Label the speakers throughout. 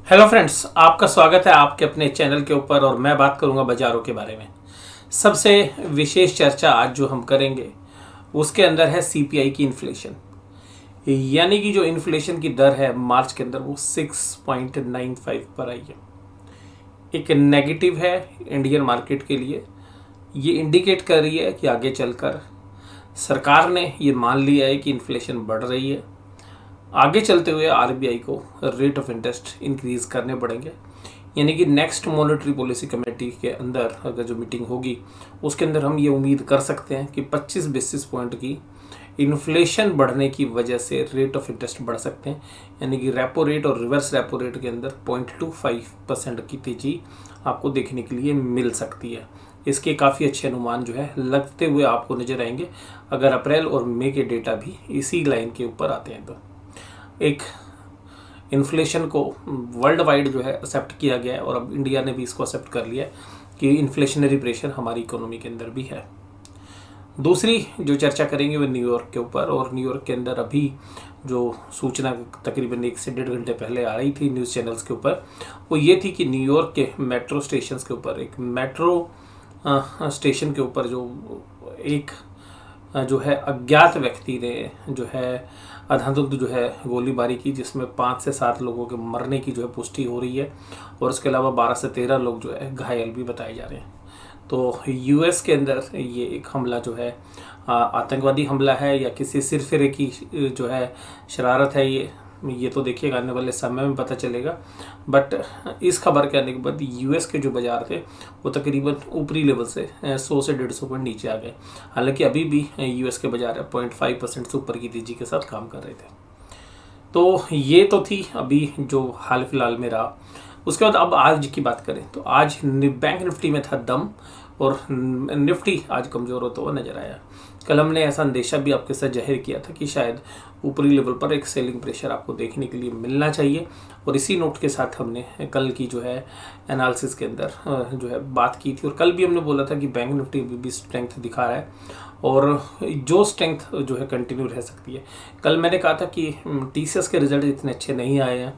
Speaker 1: Hello friends, आपका स्वागत है आपके अपने चैनल के ऊपर। और मैं बात करूंगा बाजारों के बारे में। सबसे विशेष चर्चा आज जो हम करेंगे उसके अंदर है सीपीआई की इन्फ्लेशन। यानी कि जो इन्फ्लेशन की दर है मार्च के अंदर वो 6.95 पर आई है। एक नेगेटिव है इंडियन मार्केट के लिए। ये इंडिकेट कर रही है कि आगे चलकर सरकार ने ये मान लिया है कि इन्फ्लेशन बढ़ रही है। आगे चलते हुए आरबीआई को रेट ऑफ इंटरेस्ट इंक्रीज करने पड़ेंगे। यानी कि नेक्स्ट मॉनेटरी पॉलिसी कमेटी के अंदर अगर जो मीटिंग होगी उसके अंदर हम ये उम्मीद कर सकते हैं कि 25 बेसिस पॉइंट की इन्फ्लेशन बढ़ने की वजह से रेट ऑफ इंटरेस्ट बढ़ सकते हैं। यानी कि रेपो रेट और रिवर्स रेपो रेट के अंदर 0.25% की तेजी आपको देखने के लिए मिल सकती है। इसके काफ़ी अच्छे अनुमान जो है लगते हुए आपको नजर आएंगे अगर अप्रैल और मई के डेटा भी इसी लाइन के ऊपर आते हैं। तो एक इन्फ्लेशन को वर्ल्ड वाइड जो है एक्सेप्ट किया गया है और अब इंडिया ने भी इसको एक्सेप्ट कर लिया है कि इन्फ्लेशनरी प्रेशर हमारी इकोनॉमी के अंदर भी है। दूसरी जो चर्चा करेंगे वो न्यूयॉर्क के ऊपर। और न्यूयॉर्क के अंदर अभी जो सूचना तकरीबन 1 से 1.5 घंटे पहले आ रही थी न्यूज़ चैनल्स के ऊपर, वो ये थी कि न्यूयॉर्क के मेट्रो स्टेशन के ऊपर एक मेट्रो स्टेशन के ऊपर जो एक जो है अज्ञात व्यक्ति ने जो है अंधाधुंध जो है गोलीबारी की, जिसमें 5 से 7 लोगों के मरने की जो है पुष्टि हो रही है और उसके अलावा 12 से 13 लोग जो है घायल भी बताए जा रहे हैं। तो यूएस के अंदर ये एक हमला जो है आतंकवादी हमला है या किसी सिरफिरे की जो है शरारत है, ये तो देखिएगा आने वाले समय में पता चलेगा। बट इस खबर के आने के बाद यूएस के जो बाजार थे वो तकरीबन ऊपरी लेवल से 100 से 150 पॉइंट नीचे आ गए। हालांकि अभी भी यूएस के बाजार 0.5% से ऊपर की तेजी के साथ काम कर रहे थे। तो ये तो थी अभी जो हाल फिलहाल में रहा। उसके बाद अब आज की बात करें तो आज बैंक निफ्टी में था दम और निफ्टी आज कमज़ोर होता हुआ नजर आया। कल हमने ऐसा अंदेशा भी आपके साथ जाहिर किया था कि शायद ऊपरी लेवल पर एक सेलिंग प्रेशर आपको देखने के लिए मिलना चाहिए और इसी नोट के साथ हमने कल की जो है एनालिसिस के अंदर जो है बात की थी। और कल भी हमने बोला था कि बैंक निफ्टी अभी भी स्ट्रेंथ दिखा रहा है और जो स्ट्रेंथ जो है कंटिन्यू रह सकती है। कल मैंने कहा था कि टीसीएस के रिजल्ट इतने अच्छे नहीं आए हैं,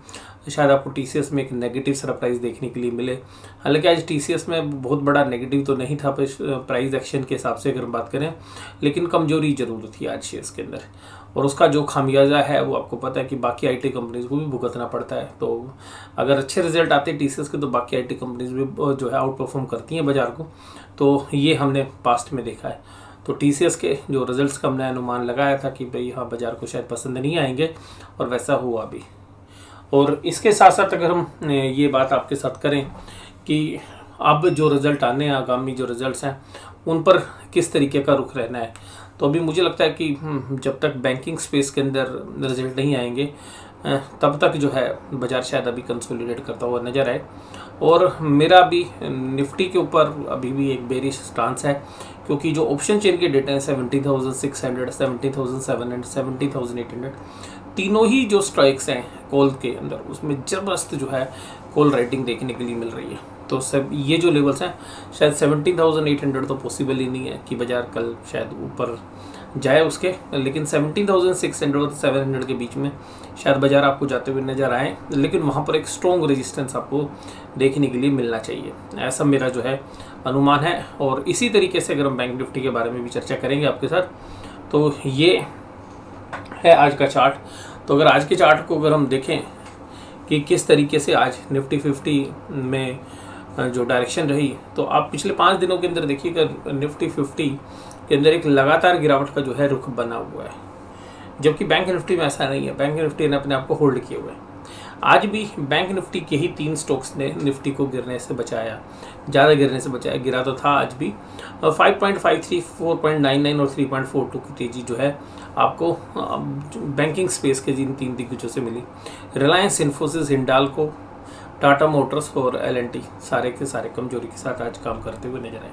Speaker 1: शायद आपको टीसीएस में एक नेगेटिव सरप्राइज देखने के लिए मिले। हालांकि आज टीसीएस में बहुत बड़ा नेगेटिव तो नहीं था प्राइस एक्शन के हिसाब से अगर हम बात करें, लेकिन कमजोरी जरूर थी आज शेयर्स के अंदर और उसका जो खामियाजा है वो आपको पता है कि बाकी आईटी कंपनीज को भी भुगतना पड़ता है। तो अगर अच्छे रिजल्ट आते हैं टीसीएस के तो बाकी आईटी कंपनीज भी जो है आउट परफॉर्म करती हैं बाजार को। तो ये हमने पास्ट में देखा है। तो टीसीएस के जो रिजल्ट्स का हमने अनुमान लगाया था कि भाई हाँ बाजार को शायद पसंद नहीं आएंगे और वैसा हुआ भी। और इसके साथ साथ अगर हम ये बात आपके साथ करें कि अब जो रिज़ल्ट आने हैं, आगामी जो रिज़ल्ट्स हैं उन पर किस तरीके का रुख रहना है, तो अभी मुझे लगता है कि जब तक बैंकिंग स्पेस के अंदर रिजल्ट नहीं आएंगे तब तक जो है बाजार शायद अभी कंसोलिडेट करता हुआ नज़र आए। और मेरा अभी निफ्टी के ऊपर अभी भी एक बेरिश स्टांस है क्योंकि जो ऑप्शन चेन के डेटा है 70,600, 70,700, 70,800 तीनों ही जो स्ट्राइक्स हैं कॉल के अंदर उसमें ज़बरदस्त जो है कॉल राइटिंग देखने के लिए मिल रही है। तो सब ये जो लेवल्स हैं शायद 17,800 तो पॉसिबल ही नहीं है कि बाजार कल शायद ऊपर जाए उसके, लेकिन 17,600 और 700 के बीच में शायद बाजार आपको जाते हुए नज़र आए, लेकिन वहाँ पर एक स्ट्रॉन्ग रेजिस्टेंस आपको देखने के लिए मिलना चाहिए, ऐसा मेरा जो है अनुमान है। और इसी तरीके से अगर हम बैंक निफ्टी के बारे में भी चर्चा करेंगे आपके साथ, तो ये है आज का चार्ट। तो अगर आज के चार्ट को अगर हम देखें कि किस तरीके से आज निफ्टी 50 में जो डायरेक्शन रही, तो आप पिछले 5 दिनों के अंदर देखिएगा निफ्टी 50 के अंदर एक लगातार गिरावट का जो है रुख बना हुआ है, जबकि बैंक निफ्टी में ऐसा नहीं है। बैंक निफ्टी ने अपने आप को होल्ड किए हुए है। आज भी बैंक निफ्टी के ही 3 स्टॉक्स ने निफ्टी को गिरने से बचाया, ज़्यादा गिरने से बचाया। गिरा तो था आज भी 5.53, 4.99 और 3.42 की तेज़ी जो है आपको बैंकिंग स्पेस के जिन 3 दिग्गजों से मिली। रिलायंस, इन्फोसिस, हिंडाल्को, टाटा मोटर्स और एल&टी सारे के सारे कमजोरी के साथ आज काम करते हुए नजर आए।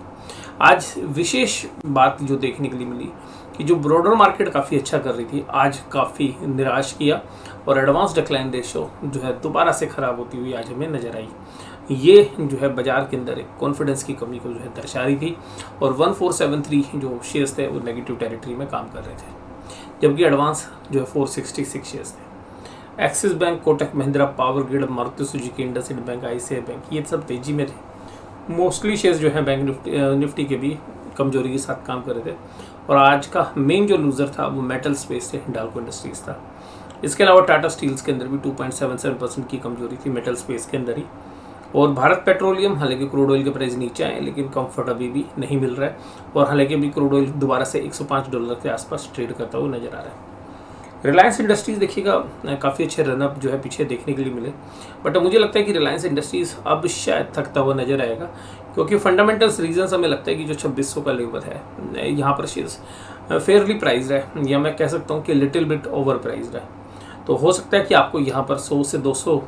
Speaker 1: आज विशेष बात जो देखने के लिए मिली कि जो ब्रॉडर मार्केट काफ़ी अच्छा कर रही थी आज काफ़ी निराश किया और एडवांस डिक्लाइन रेशो जो है दोबारा से ख़राब होती हुई आज हमें नज़र आई। ये जो है बाजार के अंदर एक कॉन्फिडेंस की कमी को जो है दर्शा रही थी और 1473 जो शेयर्स थे वो नेगेटिव टेरिटरी में काम कर रहे थे, जबकि एडवांस जो है 466 शेयर्स थे। Axis bank, Kotak Mahindra, power grid, Maruti Suzuki, IndusInd bank, ICI bank, ये सब तेजी में थे। मोस्टली शेयर्स जो है बैंक निफ्टी के भी कमजोरी के साथ काम कर रहे थे। और आज का मेन जो लूज़र था वो मेटल स्पेस से हिंडाल्को इंडस्ट्रीज़ था। इसके अलावा टाटा स्टील्स के अंदर भी 2.77% की कमजोरी थी मेटल स्पेस के अंदर ही। और भारत पेट्रोलियम, हालांकि क्रूड ऑयल के प्राइस नीचे आए लेकिन कंफर्ट अभी भी नहीं मिल रहा है, और हालांकि अभी क्रूड ऑयल दोबारा से $105 के आसपास ट्रेड करता हुआ नजर आ रहा है। रिलायंस इंडस्ट्रीज़ देखिएगा काफ़ी अच्छे रनअप जो है पीछे देखने के लिए मिले, बट मुझे लगता है कि रिलायंस इंडस्ट्रीज़ अब शायद थकता हुआ नजर आएगा, क्योंकि फंडामेंटल्स रीजन हमें लगता है कि जो 2600 का लेवल है यहाँ पर शेयर्स फेयरली प्राइस्ड है, या मैं कह सकता हूँ कि लिटिल बिट ओवर प्राइस्ड है। तो हो सकता है कि आपको यहाँ पर 100 से 200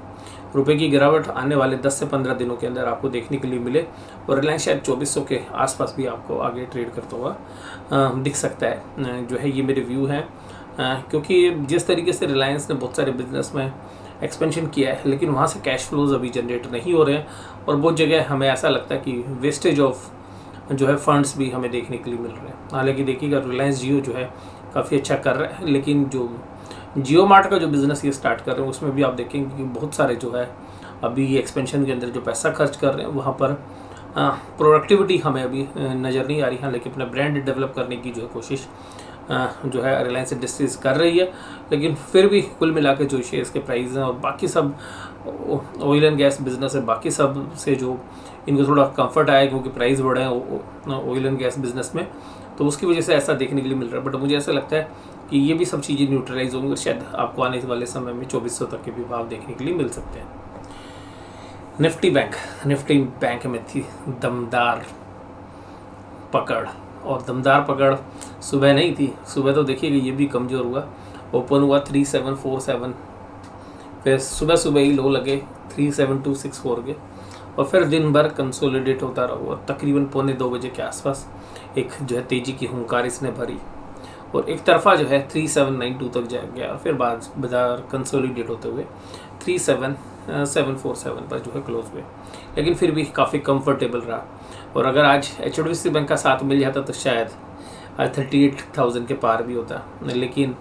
Speaker 1: रुपए की गिरावट आने वाले 10 से 15 दिनों के अंदर आपको देखने के लिए मिले, और रिलायंस शायद 2400 के आसपास भी आपको आगे ट्रेड करता हुआ दिख सकता है। जो है ये मेरे व्यू हैं, क्योंकि जिस तरीके से रिलायंस ने बहुत सारे बिजनेस में एक्सपेंशन किया है, लेकिन वहाँ से कैश फ्लोज अभी जनरेट नहीं हो रहे हैं, और बहुत जगह हमें ऐसा लगता है कि वेस्टेज ऑफ जो है फंड्स भी हमें देखने के लिए मिल रहे हैं। हालांकि देखिएगा रिलायंस जियो जो है काफ़ी अच्छा कर रहा है, लेकिन जो जियो मार्ट का जो बिज़नेस ये स्टार्ट कर रहे हैं उसमें भी आप देखेंगे कि बहुत सारे जो है अभी ये एक्सपेंशन के अंदर जो पैसा खर्च कर रहे हैं वहाँ पर प्रोडक्टिविटी हमें अभी नज़र नहीं आ रही है। लेकिन अपना ब्रांड डेवलप करने की जो है कोशिश जो है रिलायंस इंडस्ट्रीज़ कर रही है, लेकिन फिर भी कुल मिला के जो शेयर्स के प्राइस हैं और बाकी सब ऑयल एंड गैस बिजनेस है, बाकी सब से जो इनको थोड़ा कंफर्ट आया क्योंकि प्राइस बढ़े हैं ऑयल एंड गैस बिजनेस में, तो उसकी वजह से ऐसा देखने के लिए मिल रहा है। बट मुझे ऐसा लगता है कि ये भी सब चीज़ें न्यूट्रलाइज होंगी और शायद आपको आने वाले समय में 2400 तक के भी भाव देखने के लिए मिल सकते हैं। निफ्टी बैंक में थी दमदार पकड़, और दमदार पकड़ सुबह नहीं थी। सुबह तो देखिएगा ये भी कमज़ोर हुआ, ओपन हुआ 3747, फिर सुबह ही लो लगे 37264 के, और फिर दिन भर कंसोलिडेट होता रहा, और तकरीबन 1:45 के आसपास एक जो है तेज़ी की हुंकार इसने भरी, और एक तरफा जो है 3792 तक जा गया, और फिर बाजार कंसोलिडेट होते हुए 37747 पर जो है क्लोज हुए, लेकिन फिर भी काफ़ी कंफर्टेबल रहा। और अगर आज HDFC बैंक का साथ मिल जाता तो शायद आज 38,000 के पार भी होता, लेकिन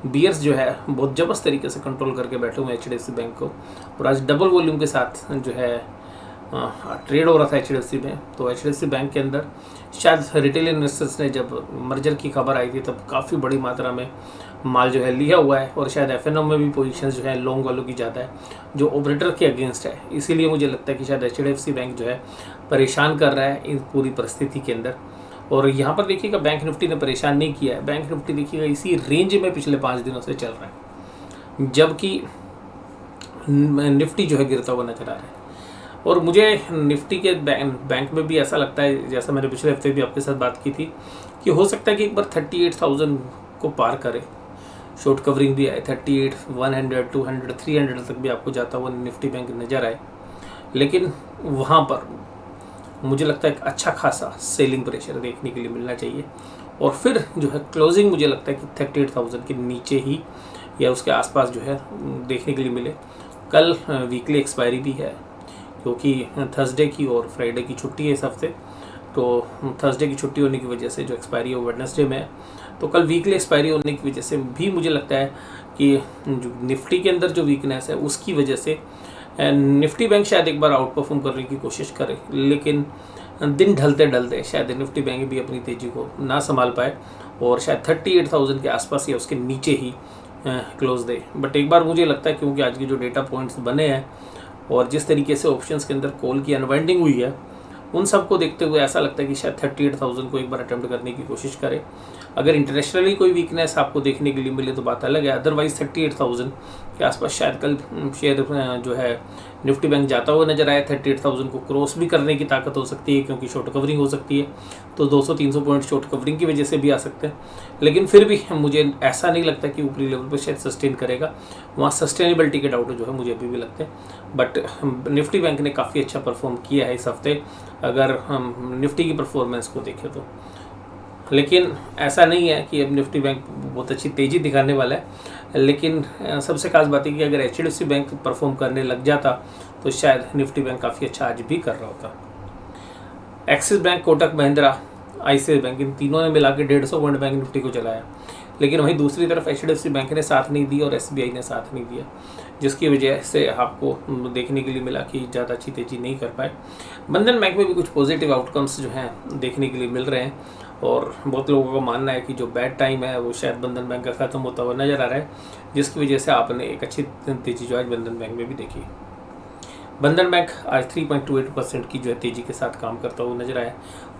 Speaker 1: बियर्स जो है बहुत ज़बरदस्त तरीके से कंट्रोल करके बैठे हुए HDFC बैंक को, और आज डबल वॉल्यूम के साथ जो है ट्रेड हो रहा था HDFC में। तो HDFC बैंक के अंदर शायद रिटेल इन्वेस्टर्स ने जब मर्जर की खबर आई थी तब काफ़ी बड़ी मात्रा में माल जो है लिया हुआ है, और शायद FNO में भी पोजीशंस जो है लॉन्ग वालों की ज़्यादा है जो ऑपरेटर के अगेंस्ट है। इसीलिए मुझे लगता है कि शायद HDFC बैंक जो है परेशान कर रहा है इस पूरी परिस्थिति के अंदर। और यहाँ पर देखिएगा बैंक निफ्टी ने परेशान नहीं किया है, बैंक निफ्टी देखिएगा इसी रेंज में पिछले 5 दिनों से चल रहा है, जबकि निफ्टी जो है गिरता हुआ नजर आ रहा है। और मुझे निफ्टी के बैंक में भी ऐसा लगता है, जैसा मैंने पिछले हफ्ते भी आपके साथ बात की थी, कि हो सकता है कि एक बार 38,000 को पार करे, शॉर्ट कवरिंग भी आए 38, 100, 200, 300 तक भी आपको जाता हुआ निफ्टी बैंक नज़र आए, लेकिन वहाँ पर मुझे लगता है एक अच्छा खासा सेलिंग प्रेशर देखने के लिए मिलना चाहिए, और फिर जो है क्लोजिंग मुझे लगता है कि 38,000 के नीचे ही या उसके आसपास जो है देखने के लिए मिले। कल वीकली एक्सपायरी भी है, क्योंकि थर्सडे की और फ्राइडे की छुट्टी है इस हफ्ते, तो थर्सडे की छुट्टी होने की वजह से जो एक्सपायरी है वो वेडनेसडे में है, तो कल वीकली एक्सपायरी होने की वजह से भी मुझे लगता है कि जो निफ्टी के अंदर जो वीकनेस है उसकी वजह से निफ्टी बैंक शायद एक बार आउट परफॉर्म करने की कोशिश करे, लेकिन दिन ढलते शायद निफ्टी बैंक भी अपनी तेज़ी को ना संभाल पाए और शायद 38,000 के आसपास या उसके नीचे ही क्लोज दे। बट एक बार मुझे लगता है क्योंकि आज के जो डेटा पॉइंट्स बने हैं और जिस तरीके से ऑप्शंस के अंदर कॉल की अनवाइंडिंग हुई है, उन सब को देखते हुए ऐसा लगता है कि शायद 38,000 को एक बार अटेम्प्ट करने की कोशिश करें। अगर इंटरनेशनली कोई वीकनेस आपको देखने के लिए मिले तो बात अलग है, अदरवाइज 38,000 के आसपास शायद कल शेयर जो है निफ्टी बैंक जाता हुआ नजर आया। 38,000 को क्रॉस भी करने की ताकत हो सकती है, क्योंकि शॉर्ट कवरिंग हो सकती है, तो 200-300 पॉइंट शॉर्ट कवरिंग की वजह से भी आ सकते हैं, लेकिन फिर भी मुझे ऐसा नहीं लगता कि ऊपरी लेवल पर शायद सस्टेन करेगा। वहाँ सस्टेनेबिलिटी के डाउट जो है मुझे अभी भी लगते हैं। बट निफ्टी बैंक ने काफ़ी अच्छा परफॉर्म किया है इस हफ्ते अगर हम निफ्टी की परफॉर्मेंस को देखें तो, लेकिन ऐसा नहीं है कि अब निफ्टी बैंक बहुत अच्छी तेज़ी दिखाने वाला है। लेकिन सबसे खास बात है कि अगर HDFC बैंक परफॉर्म करने लग जाता तो शायद निफ्टी बैंक काफ़ी अच्छा आज भी कर रहा होता। Axis bank, Kotak Mahindra, ICICI bank, इन तीनों ने मिला के 150 पॉइंट बैंक निफ्टी को चलाया, लेकिन वहीं दूसरी तरफ HDFC बैंक ने साथ नहीं दिया और SBI ने साथ नहीं दिया, जिसकी वजह से आपको देखने के लिए मिला कि ज़्यादा अच्छी तेज़ी नहीं कर पाए। बंधन बैंक में भी कुछ पॉजिटिव आउटकम्स जो हैं देखने के लिए मिल रहे हैं और बहुत लोगों का मानना है कि जो बैड टाइम है वो शायद बंधन बैंक का ख़त्म होता हुआ नज़र आ रहा है, जिसकी वजह से आपने एक अच्छी तेज़ी जो आज बंधन बैंक में भी देखी। बंधन बैंक आज 3.28% की जो है तेज़ी के साथ काम करता हुआ नजर आया।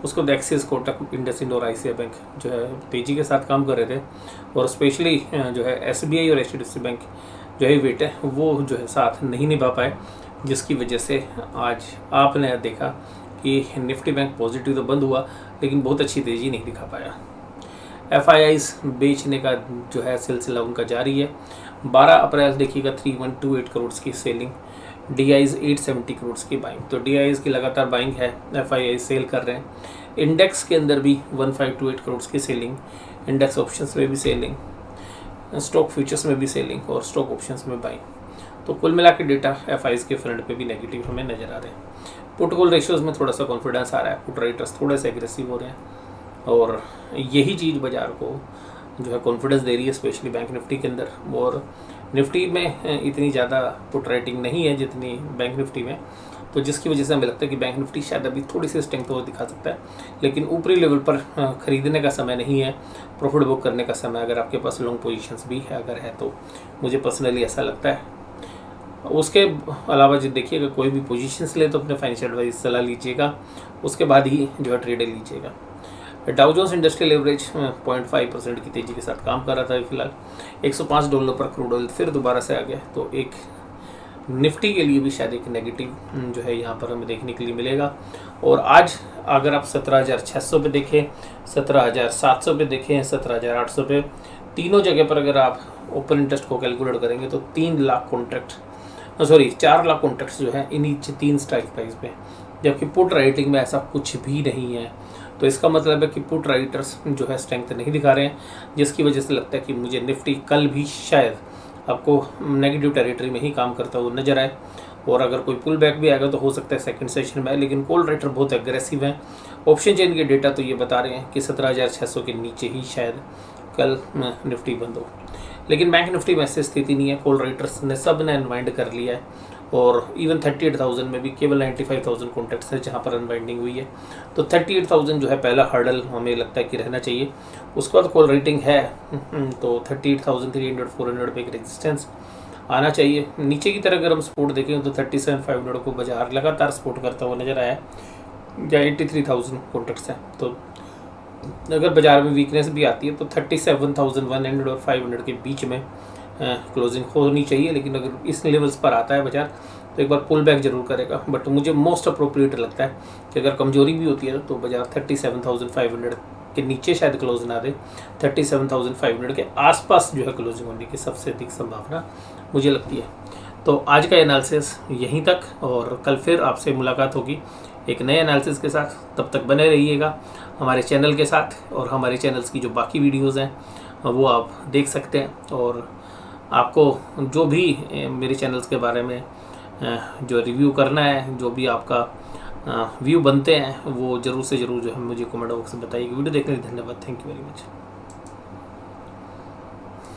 Speaker 1: उसको एक्सिस, कोटक, इंडसइंड और ICICI बैंक जो है तेज़ी के साथ काम कर रहे थे और स्पेशली जो है SBI और HDFC बैंक जो है वेट है वो जो है साथ नहीं निभा पाए, जिसकी वजह से आज आपने देखा कि निफ्टी बैंक पॉजिटिव तो बंद हुआ लेकिन बहुत अच्छी तेज़ी नहीं दिखा पाया। FIIs बेचने का जो है सिलसिला उनका जारी है। 12 अप्रैल देखिएगा 3128 करोड़ की सेलिंग, DIs 870 करोड़ की बाइंग। तो DIs की लगातार बाइंग है, FIIs सेल कर रहे हैं। इंडेक्स के अंदर भी 1528 करोड़ की सेलिंग, इंडेक्स ऑप्शंस में भी सेलिंग, स्टॉक फ्यूचर्स में भी सेलिंग और स्टॉक ऑप्शंस में बाइंग। तो कुल मिला के डेटा FIIs के फ्रंट पे भी नेगेटिव हमें नज़र आ रहे हैं। पुट कॉल रेशियोज़ में थोड़ा सा कॉन्फिडेंस आ रहा है, पुट राइटर्स थोड़े से एग्रेसिव हो रहे हैं और यही चीज़ बाज़ार को जो है कॉन्फिडेंस दे रही है, स्पेशली बैंक निफ्टी के अंदर। और निफ्टी में इतनी ज़्यादा पुट राइटिंग नहीं है जितनी बैंक निफ्टी में, तो जिसकी वजह से हमें लगता है कि बैंक निफ्टी शायद अभी थोड़ी सी स्ट्रेंथ और दिखा सकता है, लेकिन ऊपरी लेवल पर ख़रीदने का समय नहीं है, प्रॉफिट बुक करने का समय अगर आपके पास लॉन्ग पोजीशंस भी है अगर है तो मुझे पर्सनली ऐसा लगता है। उसके अलावा जो देखिएगा कोई भी पोजीशंस ले तो अपने फाइनेंशियल एडवाइस सलाह लीजिएगा, उसके बाद ही जो है ट्रेड लीजिएगा। डाउ जोन्स इंडस्ट्रियल एवरेज 0.5% की तेज़ी के साथ काम कर रहा था फिलहाल। $105 पर क्रूड ऑयल फिर दोबारा से आ गया, तो एक निफ्टी के लिए भी शायद एक नेगेटिव जो है यहाँ पर हमें देखने के लिए मिलेगा। और आज अगर आप 17,600 पे देखें, 17,700 पे देखें, 17,800 पे, तीनों जगह पर अगर आप ओपन इंटरेस्ट को कैलकुलेट करेंगे तो 4 लाख कॉन्ट्रैक्ट्स जो है इन्हीं 3 स्ट्राइक प्राइस पे, जबकि पुट राइटिंग में ऐसा कुछ भी नहीं है। तो इसका मतलब है कि पुट राइटर्स जो है स्ट्रेंथ नहीं दिखा रहे हैं, जिसकी वजह से लगता है कि मुझे निफ्टी कल भी शायद आपको नेगेटिव टेरिटरी में ही काम करता हुआ नजर आए। और अगर कोई पुल बैक भी आएगा तो हो सकता है सेकंड सेशन में, लेकिन कॉल राइटर बहुत एग्रेसिव हैं। ऑप्शन चेन के डेटा तो ये बता रहे हैं कि 17,600 के नीचे ही शायद कल निफ्टी बंद हो, लेकिन बैंक निफ्टी में ऐसी स्थिति नहीं है। कॉल राइटर्स ने सब ने अनवाइंड कर लिया है और इवन 38,000 में भी केवल 95,000 कॉन्ट्रैक्ट्स है जहाँ पर अनवाइंडिंग हुई है। तो 38,000 जो है पहला हर्डल हमें लगता है कि रहना चाहिए। उसके बाद कॉल रेटिंग है तो 38,300 400 पे एक रेजिस्टेंस आना चाहिए। नीचे की तरह अगर हम सपोर्ट देखें तो 37,500 को बाजार लगातार सपोर्ट करता हुआ नजर आया, या 83,000 कॉन्ट्रैक्ट्स हैं। तो अगर बाजार में वीकनेस भी आती है तो 37,100 और 500 के बीच में क्लोजिंग होनी चाहिए, लेकिन अगर इस लेवल्स पर आता है बाजार तो एक बार पुल बैक जरूर करेगा। बट मुझे मोस्ट अप्रोप्रिएट लगता है कि अगर कमजोरी भी होती है तो बाजार 37,500 के नीचे शायद क्लोज ना दे, 37,500 के आसपास जो है क्लोजिंग होने की सबसे अधिक संभावना मुझे लगती है। तो आज का एनालिसिस यहीं तक, और कल फिर आपसे मुलाकात होगी एक नए एनालिसिस के साथ। तब तक बने रहिएगा हमारे चैनल के साथ, और हमारे चैनल्स की जो बाकी वीडियोस हैं वो आप देख सकते हैं। और आपको जो भी मेरे चैनल्स के बारे में जो रिव्यू करना है, जो भी आपका व्यू बनते हैं वो ज़रूर से ज़रूर जो है मुझे कमेंट बॉक्स में बताइए। वीडियो देखने के लिए धन्यवाद। Thank you very much.